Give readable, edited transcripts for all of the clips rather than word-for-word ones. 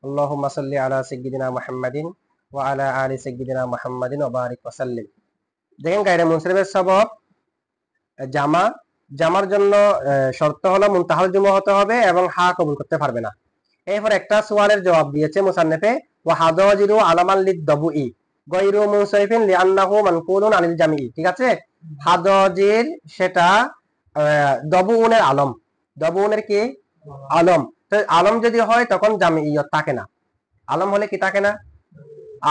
আল্লাহুম্মা সাল্লি আলা সাইয়্যিদিনা মুহাম্মাদিন ওয়া আলা আলি সাইয়্যিদিনা মুহাম্মাদিন ওয়া বারিক ওয়া সাল্লিম। দেখেন গায়রে মুনসারিফের সবব জামা, জামার জন্য শর্ত হলো মুনতাহাল জুমা হতে হবে এবং হা কবুল করতে পারবে না। এরপর একটা সওয়ালের জবাব দিয়েছে মুসান্নিফে, ওয়া হাদাজিরু আলামান লিদ-দাবুই গায়রু মুনসারিফিন লিআন্নাহু মানকুলুন আনিল জামিই। ঠিক আছে, হাদাজির সেটা দবুনের আলম, দবুনের কি আলম। তো আলম যদি হয় তখন জামিইয়ত থাকে না। আলম হলে কি থাকে না?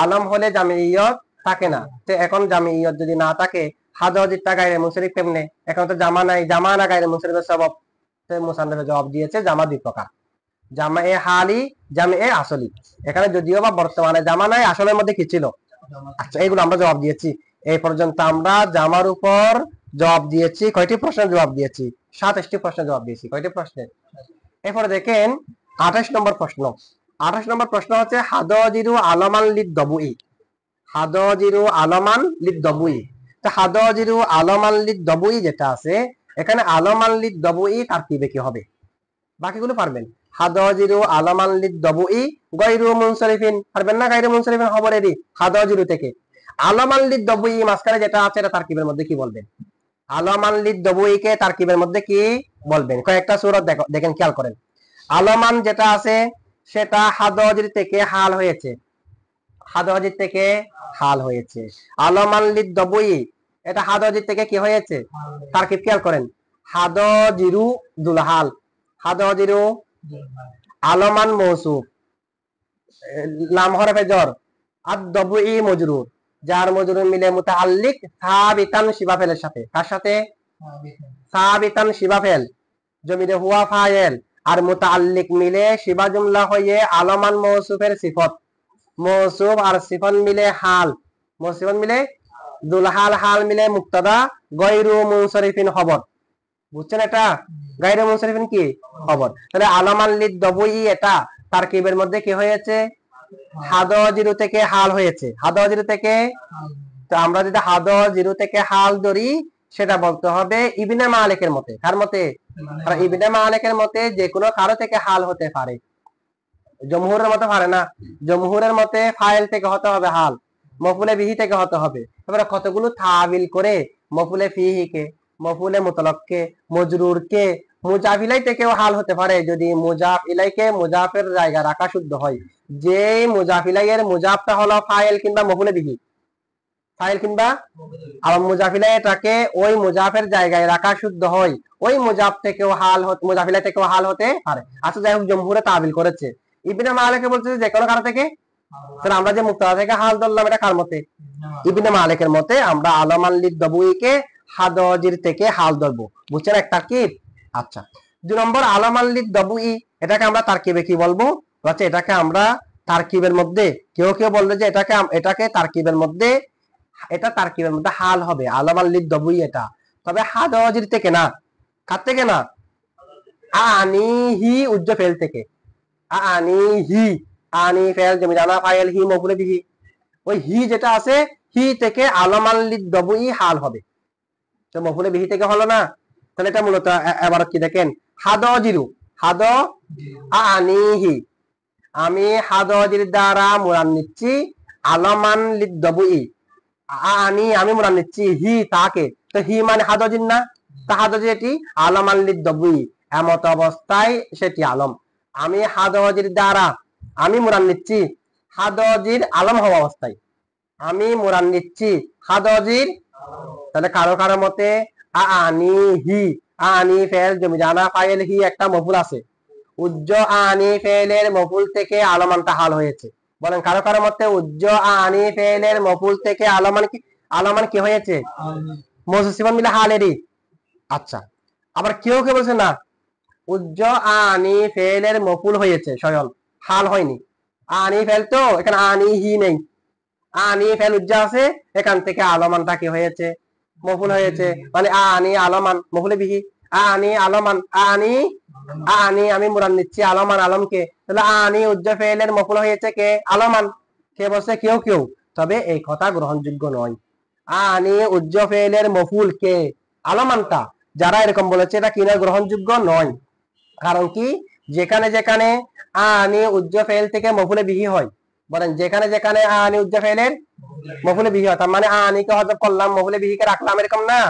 আলম হলে জামিইয়ত থাকে না। তো এখন জামিইয়ত যদি না থাকে, হাদাজিরটা গায়রে মুনসারিফ কেমনে? এখন তো জামা নাই, জামা না গায়রে মুনসারিফের সবব। তো মুসান্নিফে জবাব দিয়েছে জামা দুই প্রকার, জামা এ হালি, জামা এ আসলি। এখানে যদিও বা বর্তমানে জামা নাই, আসলের মধ্যে কি ছিল? আচ্ছা, এগুলো আমরা জবাব দিয়েছি। এই পর্যন্ত আমরা জামার উপর জবাব দিয়েছি। কয়টি প্রশ্নের জবাব দিয়েছি? 27টি প্রশ্নের জবাব দিয়েছি। কয়টি প্রশ্নের? এরপরে দেখেন 28 নম্বর প্রশ্ন। 28 নম্বর প্রশ্ন হচ্ছে হাদাজিরু আলামান লিদ-দাবুই। হাদাজিরু আলামান লিদ-দাবুই। তো হাদাজিরু আলামান লিদ-দাবুই যেটা আছে, এখানে আলামান লিদ-দাবুই তারকিবে কি হবে? বাকিগুলো পারবেন। হাদাজিরু আলামান লিদ-দাবুই গায়রু মুনসারিফিন, পারবেন না? গায়রু মুনসারিফিন খবরেরই হাদাজিরু থেকে। আলামান লিদ-দাবুই মাঝখানে যেটা আছে এটা তারকিবের মধ্যে কি বলবেন? আলামান লিদ-দাবুই কে তারকিবের মধ্যে কি বলবেন? কয়েকটা সূরত দেখেন, খেয়াল করেন। আলামান যেটা আছে সেটা হাদাজির থেকে হাল হয়েছে, হাদাজির থেকে হাল হয়েছে। আলামান লিদ-দাবুই এটা হাদাজির থেকে কি হয়েছে? তারকিব খেয়াল করেন। হাদাজিরু দুলহাল, হাদাজিরু আলামান মৌসুফ, লাম হরফে জর, আদ-দাবুই মজরুর, যার মজরুর মিলে মুতাআল্লিক সাবিতান শিবা ফেলের সাথে। কার সাথে? সাবিতান শিবা ফেল, জমিরে হুয়া ফাইল, আর মুতাআল্লিক মিলে শিবা জুমলা হয়ে আলামান মৌসুফের সিফত। মৌসুফ আর সিফত মিলে হাল, মৌসুফত মিলে দুলহাল, হাল মিলে মুক্তাদা, গায়রু মুনসারিফিন খবর। বুঝছেন? এটা গায়রু মুনসারিফিন কি খবর। তাহলে আলামান লিদ-দাবুই এটা তারকিবের মধ্যে কি হয়েছে? হাদাজিরু থেকে হাল হয়েছে, হাদাজিরু থেকে। তো আমরা যদি হাদাজিরু থেকে হাল ধরি, সেটা বলতে হবে ইবনে মালিকের মতে। কার মতে? ইবনে মালিকের মতে যে কোনো কারো থেকে হাল হতে পারে, জমহুরের মতে পারে না। জমহুরের মতে ফাইল থেকে হতে হবে হাল, মফুলে বিহি থেকে হতে হবে। এবারে কতগুলো তাবিল করে মফুলে ফিহিকে, মফুলে মুতলাককে, মজরুরকে, মুজাফ ইলাই থেকেও হাল হতে পারে যদি মুজাফ ইলাইকে মুজাফের জায়গা রাখা শুদ্ধ হয়। যে মুজাফ ইলাইয়ের মুজাফটা হলো ফাইল কিংবা মফুলে বিহি, ফাইল কিংবা, আর মুজাফ ইলাই এটাকে ওই মুজাফের জায়গায় রাখা শুদ্ধ হয়, ওই মুজাফ থেকেও হাল, মুজাফ ইলাই থেকেও হাল হতে পারে। আচ্ছা, যাই হোক, জমহুরে তাবিল করেছে। ইবনে মালিক বলছে যে কোনো কারো থেকে। তাহলে আমরা যে মুক্তাদা থেকে হাল ধরলাম, এটা কার মতে? ইবনে মালিকের মতে আমরা আলামান লিদ-দাবুইকে হাদাজির থেকে হাল ধরবো। বুঝছেন একটা কি? আচ্ছা, 2 নম্বর আলামান লিদ-দাবুই, এটাকে আমরা তারকিবে কি বলবো? আচ্ছা, এটাকে আমরা তারকিবের মধ্যে, কেউ কেউ বলবে যে এটাকে তারকিবের মধ্যে, এটা তারকিবের মধ্যে হাল হবে আলামান লিদ-দাবুই এটা, তবে হাদাজির থেকে না। কার থেকে না? আনিহি উজ্জ ফেল থেকে। আনিহি, আনি ফেল জমি জানা ফাইল, হি মফুলে বিহি। ওই হি যেটা আছে, হি থেকে আলামান লিদ-দাবুই হাল হবে। তো মফুলে বিহি থেকে হলো না। তাহলে এটা মূলত এবার কি দেখেন, হাদাজিরু, হাদ আনিহি, আমি হাদাজির দ্বারা মুরাদ নিচ্ছি আলামান লিদ-দাবুই। আনি আমি মুরাদ নিচ্ছি হি তাকে, তো হি মানে হাদাজির না? তা হাদাজির এটি আলামান লিদ-দাবুই, এমত অবস্থায় সেটি আলম। আমি হাদাজির দ্বারা, আমি মুরাদ নিচ্ছি হাদাজির আলম হওয়া অবস্থায়, আমি মুরাদ নিচ্ছি হাদাজির। তাহলে কারো কারো মতে আনি হি, আনি ফেল জমি জানা ফাইল, হি একটা মফুল আছে, উজ্জ আনি ফেলের মফুল থেকে আলমানটা হাল হয়েছে। বলেন কারো কারো মতে উজ্জ আনি ফেলের মফুল থেকে আলমান কি, আলমান কি হয়েছে? মৌসুফ মিলে হালেরই। আচ্ছা, আবার কেউ কেউ বলছে না, উজ্জ আনি ফেলের মফুল হয়েছে স্বয়ং, হাল হয়নি। আনি ফেল তো এখানে আনি হি নেই, আনি ফেল উজ্জা আছে, এখান থেকে আলমানটা কি হয়েছে? মফুল হয়েছে। মানে আনি আলমান মফুলে বিহি, আনি আলমান, আনি, আনি আমি মুরাদ নিচ্ছি আলমান আলমকে। তাহলে আনি উজ্জা ফেলের মফুল হয়েছে কে? আলমান। কে বলছে? কেউ কেউ, তবে এই কথা গ্রহণযোগ্য নয়। আনি উজ্জা ফেলের মফুল কে? আলমানটা। যারা এরকম বলেছে এটা কিনা গ্রহণযোগ্য নয়। কারণ কি? যেখানে যেখানে আনি উজ্জ ফেল থেকে মফুলে বিহি হয়, বলেন যেখানে যেখানে আনি উজ্জ ফেলের মফুলে বিহি হয়, তার মানে আনিকে হজব করলাম মফুলে বিহিকে রাখলাম, এরকম না।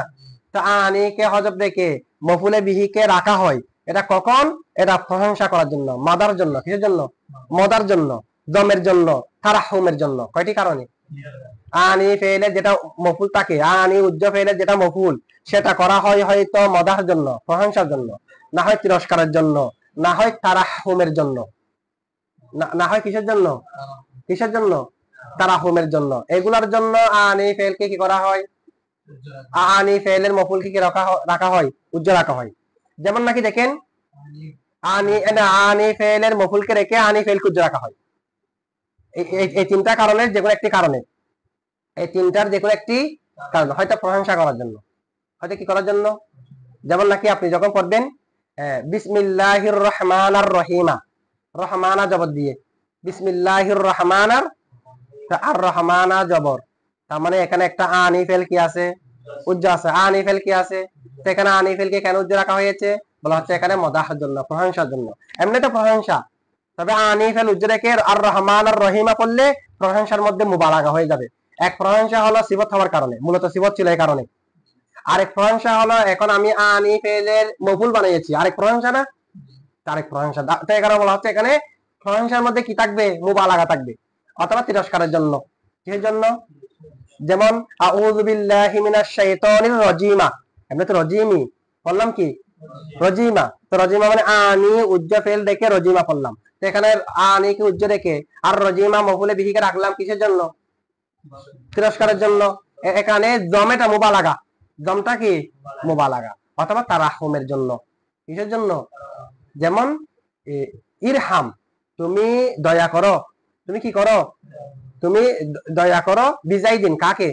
তো আনিকে হজব রেখে মফুলে বিহিকে রাখা হয়, এটা কখন? এটা প্রশংসা করার জন্য, মাদার জন্য। কিসের জন্য? মদার জন্য, দমের জন্য, তারাহুমের জন্য। কয়টি কারণে? আনি ফেলে যেটা মফুল থাকে, আনি উজ্জ ফেলে যেটা মফুল, সেটা করা হয় হয়তো মদার জন্য, প্রশংসার জন্য, না হয় তিরস্কারের জন্য, না হয় তারাহুমের জন্য, না হয় কিসের জন্য? কিসের জন্য? তারাহুমের জন্য। এগুলার জন্য আনি ফেলকে কি করা হয়? আনি ফেলের মফুলকে কি রাখা হয়? উজ্জ রাখা হয়। যেমন নাকি দেখেন, আনি ফেলের মফুলকে রেখে আনি ফেলকে উজ্জ রাখা হয়। এই তিনটা কারণের যে কোনো একটি কারণে, এই তিনটার যে কোনো একটি কারণ, হয়তো প্রশংসা করার জন্য, হয়তো কি করার জন্য। যেমন নাকি আপনি যখন পড়বেন বিসমিল্লাহির রহমানির রহিমা, রহমানা জবর দিয়ে, বিসমিল্লাহির রহমানির, আর রহমানা জবর, তার মানে এখানে একটা আনি ফেল কি আছে? উজ্জ আছে। আনি ফেল কি আছে? সেখানে আনি ফেলকে কেন উজ্জ রাখা হয়েছে? বলা হচ্ছে এখানে মদাহের জন্য, প্রশংসার জন্য। এমনি তো প্রশংসা, তবে আনি ফেল উজ্জ রেখে আর রহমান আর রহিমা পড়লে প্রশংসার মধ্যে মুবালাগা হয়ে যাবে। এক প্রশংসা হলো সিবত হওয়ার কারণে, মূলত সিবত ছিল এই কারণে। আরেক প্রশংসা হলো এখন আমি আনি ফেলের মফুল বানিয়েছি, আরেক প্রশংসা না? আরেক প্রশংসা। তো এখানে বলা হচ্ছে এখানে প্রশংসার মধ্যে কি থাকবে? মুবালাগা থাকবে, অথবা তিরস্কারের জন্য। কিসের জন্য? যেমন আউযু বিল্লাহি মিনাশ শাইতানির রাজিমা, আমরা তো রজিমি বললাম, কি রজিমা। তো রজিমা মানে আনি উজ্জ ফেল দেখে রজিমা পড়লাম, তো এখানে আনি কি উজ্জ রেখে আর রজিমা মফুলে বিহিকে রাখলাম কিসের জন্য? তিরস্কারের জন্য। এখানে জমেটা মুবালাগা, জমটা কি? মুবালাগা, অথবা তারাহুমের জন্য। কিসের জন্য? যেমন ইরহাম, তুমি দয়া করো, তুমি কি করো? তুমি দয়া করো বিজাই দিন, কাকে?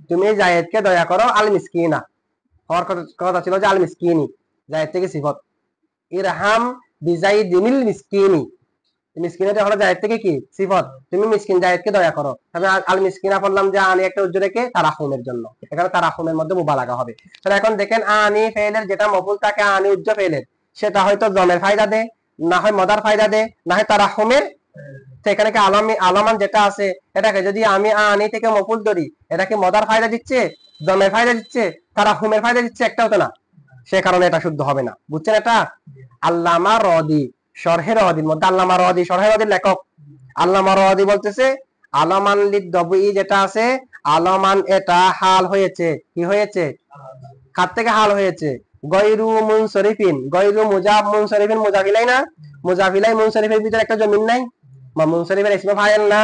তুমি জায়েদকে দয়া করো, আল মিসকিনা, হওয়ার কথা ছিল যে আল মিসকিনি, জায়েদ থেকে সিফত। ইরহাম বিজাই দিনিল মিসকিনি, মিসকিনটা হলো জায়েদ থেকে কি সিফত, তুমি মিসকিন জায়েদকে দয়া করো। তবে আল মিসকিনা বললাম যে আনি একটা উজ্জ রেখে তারাহুমের জন্য, এখানে তারাহুমের মধ্যে মুবালাগা হবে। তাহলে এখন দেখেন আনি ফেলের যেটা মফুল থাকে আনি উজ্জ ফেলের, সেটা হয়তো জমের ফায়দা দে, না হয় মদার ফায়দা দে, না হয় তারাহুমের। সেখানে কি আলমান যেটা আছে, এটাকে যদি আমি আনি থেকে মফুল ধরি, এটা কি মদার ফায়দা দিচ্ছে, জমের ফায়দা দিচ্ছে, তারাহুমের ফায়দা দিচ্ছে? একটাও তো না। সে কারণে এটা শুদ্ধ হবে না। বুঝছেন এটা? আল্লামা রদি শরহে রদির মধ্যে, আল্লামা রদি শরহে রদির লেখক, আল্লামা রদি বলতেছে আলমান লিদবি যেটা আছে, আলমান এটা হাল হয়েছে, কি হয়েছে? কার থেকে হাল হয়েছে? গয়রু মুনসরিফিন, গয়রু মুজাব মুনসরিফিন, মুজাফিলাই না, মুজাফিলাই মুনসরিফের ভিতরে একটা জমিন নাই, বা মুনসরিফের ইসমে ফাইল না,